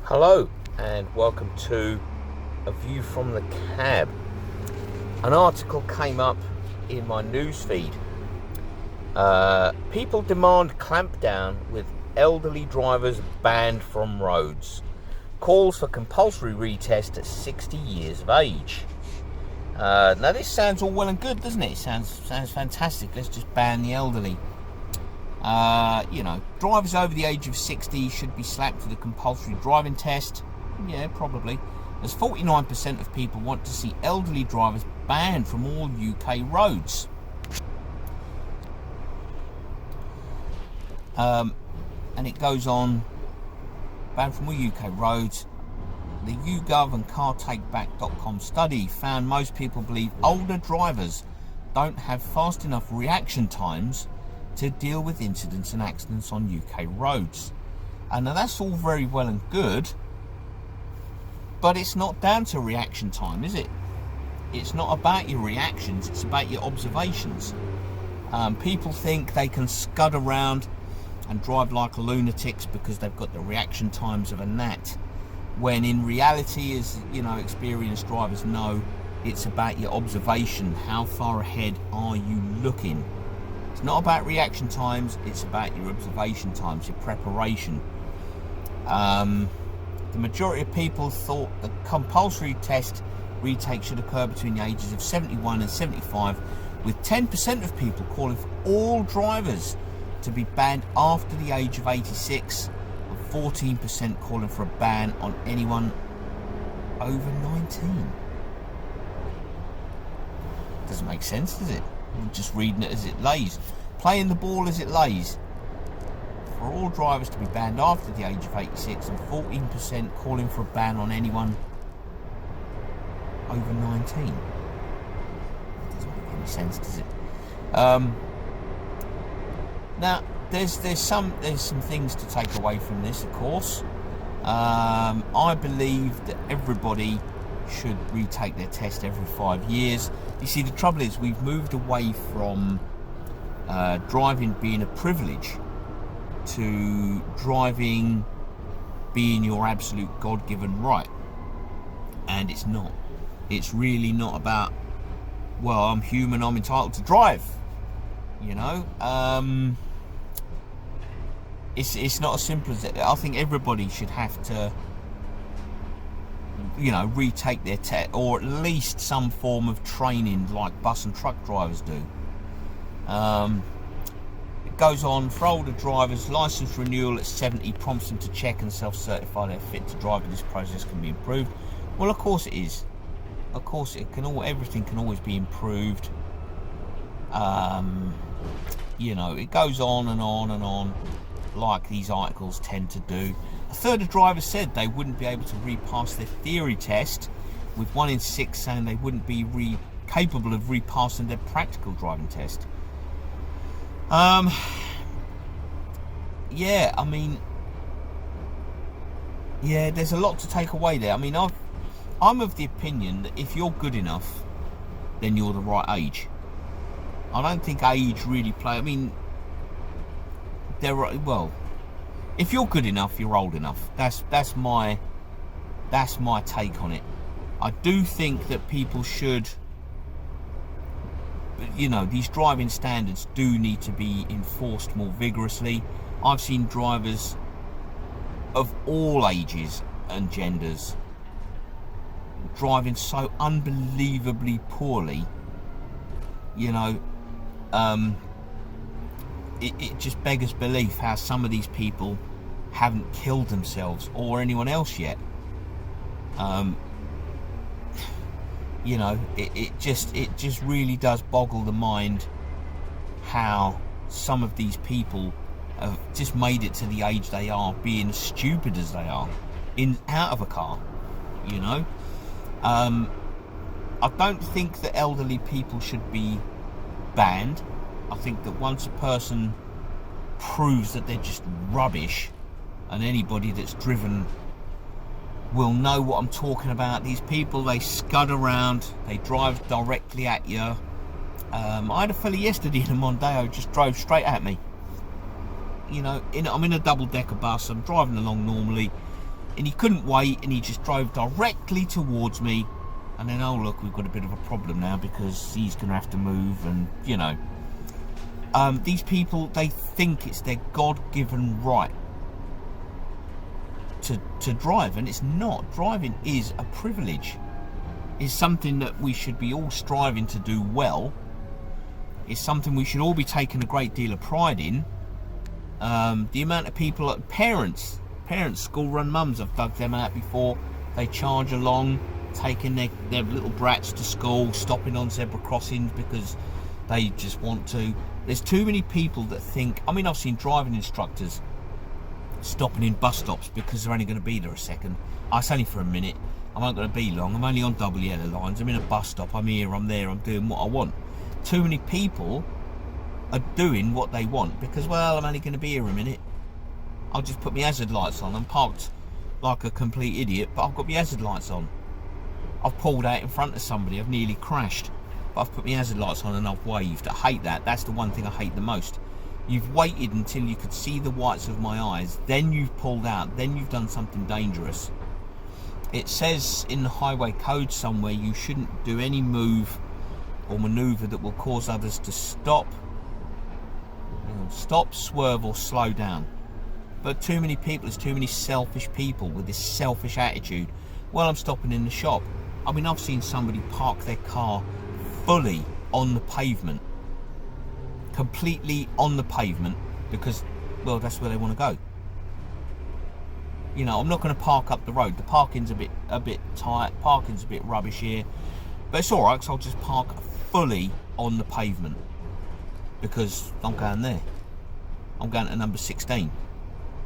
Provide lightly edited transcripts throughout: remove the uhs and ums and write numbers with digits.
Hello and welcome to A View from the Cab. An article came up in my newsfeed. People demand clampdown with elderly drivers banned from roads. Calls for compulsory retest at 60 years of age. Now this sounds all well and good, doesn't it? It sounds fantastic. Let's just ban the elderly. Drivers over the age of 60 should be slapped with a compulsory driving test. Yeah, probably. As 49% of people want to see elderly drivers banned from all UK roads. And it goes on, banned from all UK roads. The YouGov and CarTakeBack.com study found most people believe older drivers don't have fast enough reaction times to deal with incidents and accidents on UK roads. And now that's all very well and good, but it's not down to reaction time, is it? It's not about your reactions, it's about your observations. People think they can scud around and drive like lunatics because they've got the reaction times of a gnat, when in reality, as experienced drivers know, it's about your observation. How far ahead are you looking? It's not about reaction times, it's about your observation times, your preparation. The majority of people thought the compulsory test retake should occur between the ages of 71 and 75, with 10% of people calling for all drivers to be banned after the age of 86, and 14% calling for a ban on anyone over 19. Doesn't make sense, does it? I'm just reading it as it lays. Playing the ball as it lays. For all drivers to be banned after the age of 86, and 14% calling for a ban on anyone over 19. Doesn't make any sense, does it? Now, there's some things to take away from this, of course. I believe that everybody should retake their test every 5 years. You see, the trouble is we've moved away from driving being a privilege to driving being your absolute God-given right. And it's not. It's really not about, well, I'm human, I'm entitled to drive. It's not as simple as that. I think everybody should have to retake their test, or at least some form of training like bus and truck drivers do. It goes on, for older drivers, licence renewal at 70 prompts them to check and self-certify they're fit to drive, but this process can be improved. Well, of course it is. Of course it can. Everything can always be improved. It goes on and on and on, like these articles tend to do. A third of drivers said they wouldn't be able to repass their theory test, with 1 in 6 saying they wouldn't be capable of repassing their practical driving test. There's a lot to take away there. I'm of the opinion that if you're good enough, then you're the right age. I don't think age really if you're good enough, you're old enough. That's my take on it. I do think that people should, these driving standards do need to be enforced more vigorously. I've seen drivers of all ages and genders driving so unbelievably poorly. It just beggars belief how some of these people haven't killed themselves or anyone else yet. It just really does boggle the mind how some of these people have just made it to the age they are, being as stupid as they are, out of a car. I don't think that elderly people should be banned. I think that once a person proves that they're just rubbish, and anybody that's driven will know what I'm talking about. These people, they scud around, they drive directly at you. I had a fella yesterday in a Mondeo just drove straight at me. I'm in a double-decker bus, I'm driving along normally, and he couldn't wait, and he just drove directly towards me. And then, oh look, we've got a bit of a problem now because he's going to have to move, and you know, these people, they think it's their God-given right to drive, and it's not. Driving is a privilege. It's something that we should be all striving to do well. It's something we should all be taking a great deal of pride in. The amount of people, parents, school-run mums, I've dug them out before. They charge along, taking their little brats to school, stopping on zebra crossings because they just want to. There's too many people that think, I mean, I've seen driving instructors stopping in bus stops because they're only going to be there a second. It's only for a minute. I'm not going to be long. I'm only on double yellow lines. I'm in a bus stop. I'm here, I'm there, I'm doing what I want. Too many people are doing what they want because, well, I'm only going to be here a minute. I'll just put my hazard lights on. I'm parked like a complete idiot, but I've got my hazard lights on. I've pulled out in front of somebody. I've nearly crashed, but I've put my hazard lights on and I've waved. I hate that. That's the one thing I hate the most. You've waited until you could see the whites of my eyes, then you've pulled out, then you've done something dangerous. It says in the highway code somewhere you shouldn't do any move or manoeuvre that will cause others to stop, swerve or slow down. But too many people, there's too many selfish people with this selfish attitude. Well, I'm stopping in the shop. I mean, I've seen somebody park their car fully on the pavement, completely on the pavement, because, well, that's where they want to go. You know, I'm not going to park up the road. The parking's a bit tight. Parking's a bit rubbish here, but it's all right because I'll just park fully on the pavement because I'm going there. I'm going to number 16.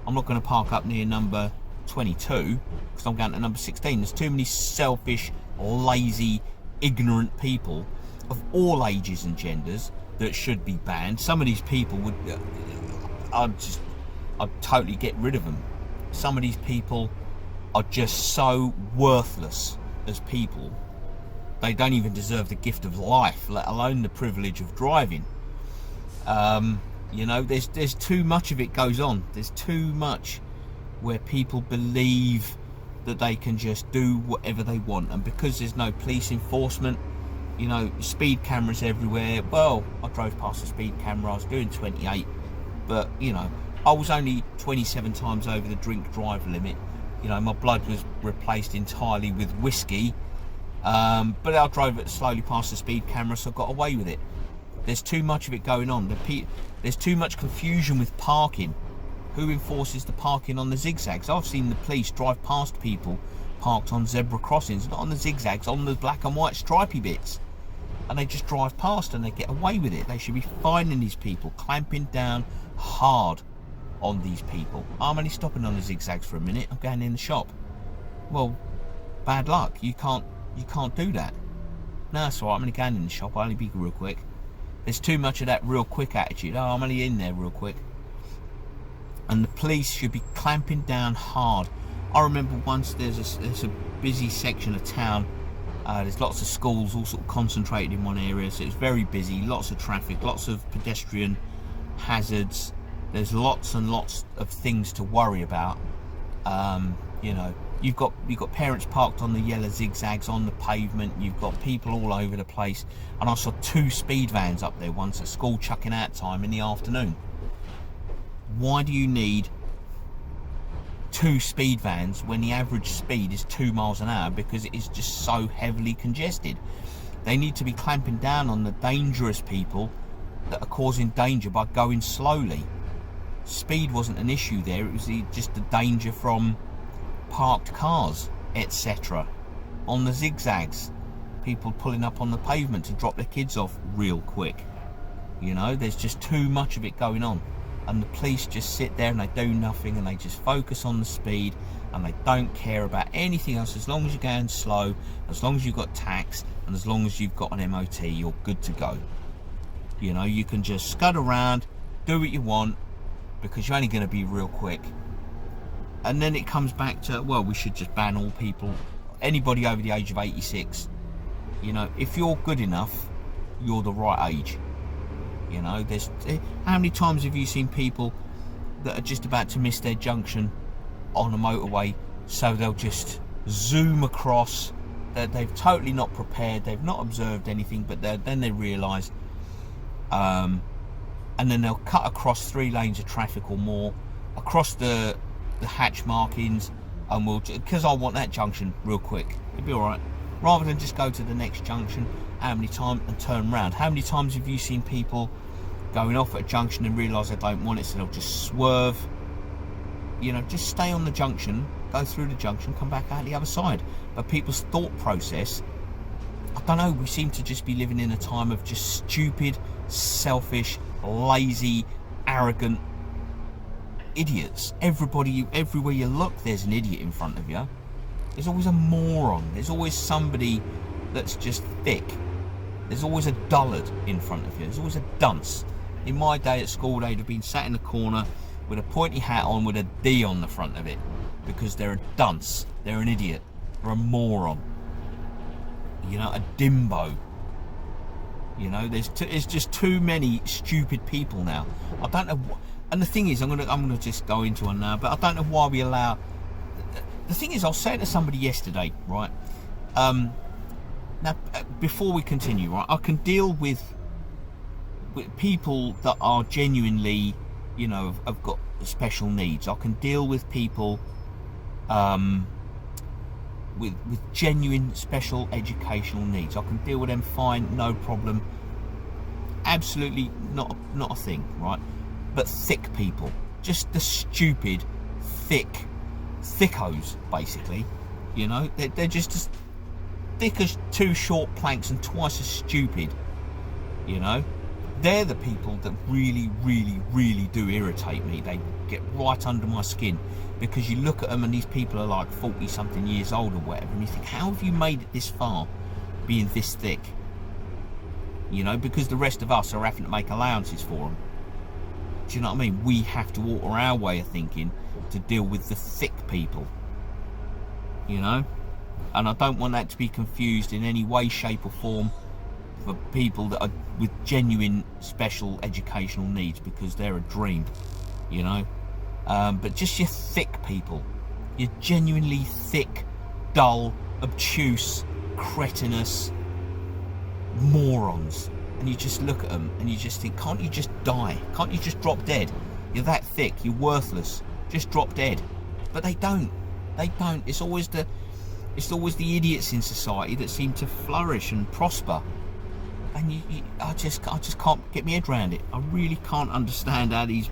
I'm not going to park up near number 22 because I'm going to number 16. There's too many selfish, lazy, ignorant people of all ages and genders that should be banned. Some of these people would, I'd totally get rid of them. Some of these people are just so worthless as people. They don't even deserve the gift of life, let alone the privilege of driving. You know, there's too much of it goes on. There's too much where people believe that they can just do whatever they want, and because there's no police enforcement, you know, speed cameras everywhere. Well, I drove past a speed camera. I was doing 28, but you know, I was only 27 times over the drink drive limit. You know, my blood was replaced entirely with whiskey, but I drove it slowly past the speed camera, so I got away with it. There's too much of it going on. There's too much confusion with parking. Who enforces the parking on the zigzags? I've seen the police drive past people parked on zebra crossings, not on the zigzags, on the black and white stripy bits, and they just drive past and they get away with it. They should be fining these people, clamping down hard on these people. I'm only stopping on the zigzags for a minute. I'm going in the shop. Well, bad luck. You can't do that. No, it's alright. I'm only going in the shop. I'll only be real quick. There's too much of that real quick attitude. Oh, I'm only in there real quick. And the police should be clamping down hard. I remember once there's a busy section of town. There's lots of schools all sort of concentrated in one area, so it's very busy. Lots of traffic, lots of pedestrian hazards. There's lots and lots of things to worry about. You know, you've got parents parked on the yellow zigzags on the pavement. You've got people all over the place. And I saw 2 speed vans up there once at school chucking out time in the afternoon. Why do you need 2 speed vans when the average speed is 2 miles an hour? Because it is just so heavily congested. They need to be clamping down on the dangerous people that are causing danger by going slowly. Speed wasn't an issue there. It was just the danger from parked cars, etc. On the zigzags, people pulling up on the pavement to drop their kids off real quick. You know, there's just too much of it going on. And the police just sit there and they do nothing, and they just focus on the speed, and they don't care about anything else. As long as you're going slow, as long as you've got tax, and as long as you've got an MOT, you're good to go. You know, you can just scud around, do what you want, because you're only going to be real quick. And then it comes back to, well, we should just ban all people, anybody over the age of 86. You know, if you're good enough, you're the right age. You know, how many times have you seen people that are just about to miss their junction on a motorway So they'll just zoom across. They've totally not prepared, they've not observed anything, but then they realise, and then they'll cut across 3 lanes of traffic or more, across the hatch markings, and because I want that junction real quick, it'll be alright, rather than just go to the next junction, how many times, and turn around. How many times have you seen people going off at a junction and realise they don't want it, so they'll just swerve? You know, just stay on the junction, go through the junction, come back out the other side. But people's thought process, I don't know, we seem to just be living in a time of just stupid, selfish, lazy, arrogant idiots. Everybody, everywhere you look, there's an idiot in front of you. There's always a moron. There's always somebody that's just thick. There's always a dullard in front of you. There's always a dunce. In my day at school, they'd have been sat in the corner with a pointy hat on with a D on the front of it, because they're a dunce, they're an idiot, they're a moron, you know, a dimbo. You know, there's just too many stupid people now. I don't know and the thing is, I'm gonna just go into one now, but I don't know why we allow. The thing is, I was saying to somebody yesterday, right? Now, before we continue, right, I can deal with people that are genuinely, you know, have got special needs. I can deal with people with genuine special educational needs. I can deal with them fine, no problem. Absolutely not a thing, right? But thick people, just the stupid, thickos, basically. You know, they're just as thick as 2 short planks and twice as stupid. You know, they're the people that really, really, really do irritate me. They get right under my skin, because you look at them and these people are like 40 something years old or whatever, and you think, how have you made it this far being this thick? You know, because the rest of us are having to make allowances for them. Do you know what I mean? We have to alter our way of thinking to deal with the thick people. You know, and I don't want that to be confused in any way, shape or form for people that are with genuine special educational needs, because they're a dream, you know. But just your thick people, your genuinely thick, dull, obtuse, cretinous morons, and you just look at them and you just think, can't you just die? Can't you just drop dead? You're that thick, you're worthless, just drop dead. But they don't. It's always the idiots in society that seem to flourish and prosper. And I just can't get my head around it. I really can't understand how these.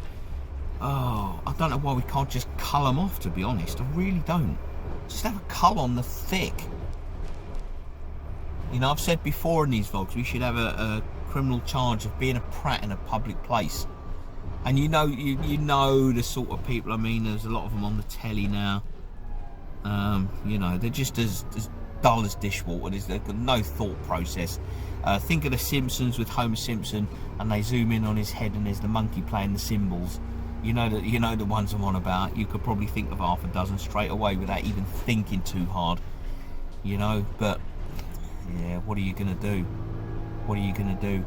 Oh, I don't know why we can't just cull them off, to be honest. I really don't. Just have a cull on the thick. You know, I've said before in these vlogs, we should have a criminal charge of being a prat in a public place. And you know the sort of people I mean. There's a lot of them on the telly now. You know, they're just as dull as dishwater. They've got no thought process. Think of the Simpsons with Homer Simpson, and they zoom in on his head and there's the monkey playing the cymbals. You know the ones I'm on about. You could probably think of half a dozen straight away without even thinking too hard. You know, but yeah, what are you gonna do? What are you gonna do?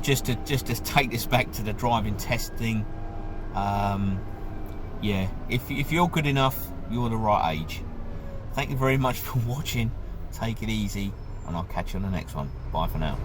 Just to take this back to the driving test thing. Yeah, if you're good enough, you're the right age. Thank you very much for watching. Take it easy, and I'll catch you on the next one. Bye for now.